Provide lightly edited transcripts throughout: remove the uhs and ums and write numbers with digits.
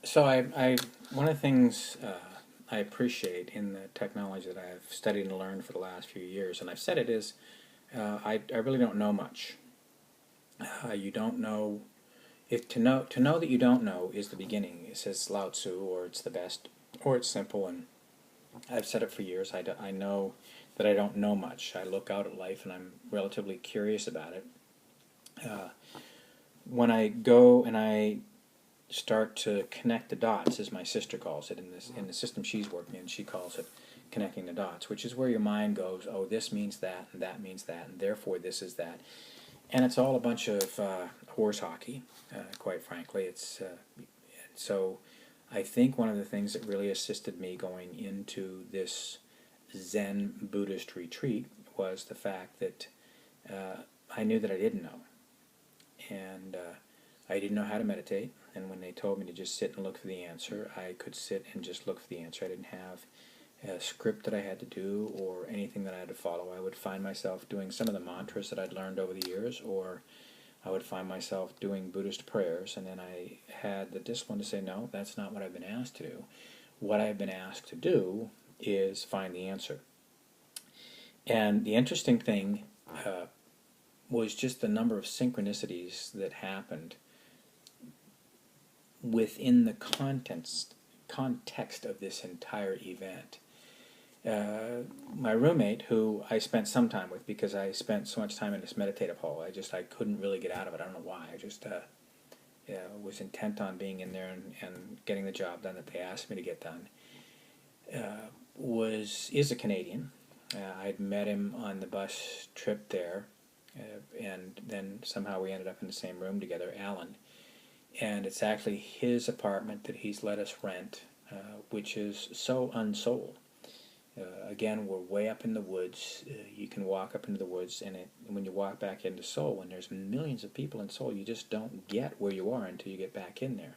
So one of the things I appreciate in the technology that I've studied and learned for the last few years, and I've said it is, I really don't know much. You don't know if to know that you don't know is the beginning. It says Lao Tzu, or it's the best, or it's simple. And I've said it for years. I know that I don't know much. I look out at life and I'm relatively curious about it. Uh, when I go and I start to connect the dots, as my sister calls it in the system she's working in. She calls it connecting the dots, which is where your mind goes, oh, this means that, and that means that, and therefore this is that, and it's all a bunch of horse hockey. Quite frankly, it's so. I think one of the things that really assisted me going into this Zen Buddhist retreat was the fact that I knew that I didn't know, and I didn't know how to meditate. And when they told me to just sit and look for the answer, I could sit and just look for the answer. I didn't have a script that I had to do or anything that I had to follow. I would find myself doing some of the mantras that I'd learned over the years, or I would find myself doing Buddhist prayers, and then I had the discipline to say, no, that's not what I've been asked to do. What I've been asked to do is find the answer. And the interesting thing was just the number of synchronicities that happened within the context of this entire event. My roommate, who I spent some time with because I spent so much time in this meditative hall, I couldn't really get out of it. I don't know why. I just was intent on being in there and getting the job done that they asked me to get done. Is a Canadian. I'd met him on the bus trip there, and then somehow we ended up in the same room together, Alan. And it's actually his apartment that he's let us rent, which is so unsold. Again, we're way up in the woods. You can walk up into the woods, and when you walk back into Seoul, when there's millions of people in Seoul, you just don't get where you are until you get back in there.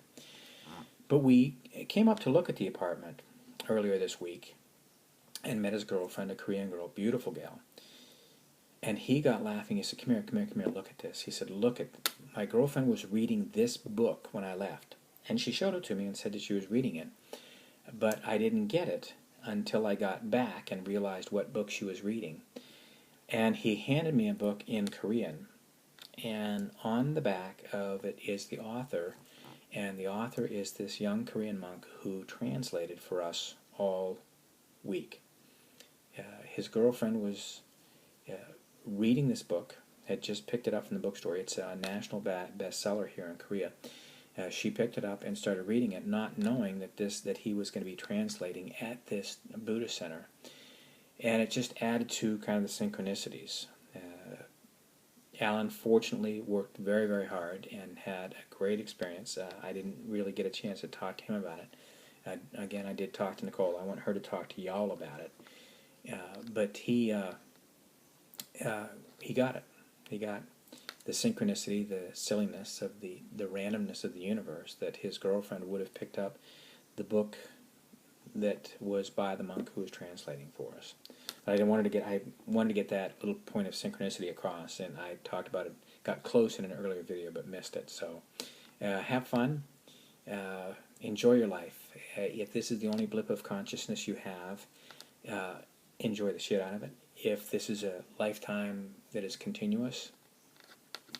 But we came up to look at the apartment earlier this week and met his girlfriend, a Korean girl, beautiful gal. And he got laughing. He said, come here, come here, come here, look at this. He said, look at, my girlfriend was reading this book when I left. And she showed it to me and said that she was reading it. But I didn't get it until I got back and realized what book she was reading. And he handed me a book in Korean. And on the back of it is the author. And the author is this young Korean monk who translated for us all week. His girlfriend was reading this book, had just picked it up from the bookstore. It's a national bestseller here in Korea. She picked it up and started reading it, not knowing that he was going to be translating at this Buddhist center. And it just added to kind of the synchronicities. Alan fortunately worked very, very hard and had a great experience. I didn't really get a chance to talk to him about it. Again, I did talk to Nicole. I want her to talk to y'all about it. But he got it. He got the synchronicity, the silliness of the randomness of the universe, that his girlfriend would have picked up the book that was by the monk who was translating for us. I wanted to get that little point of synchronicity across, and I talked about it, got close in an earlier video, but missed it. So have fun, enjoy your life. If this is the only blip of consciousness you have, enjoy the shit out of it. If this is a lifetime that is continuous,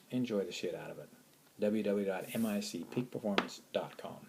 enjoy the shit out of it. www.micpeakperformance.com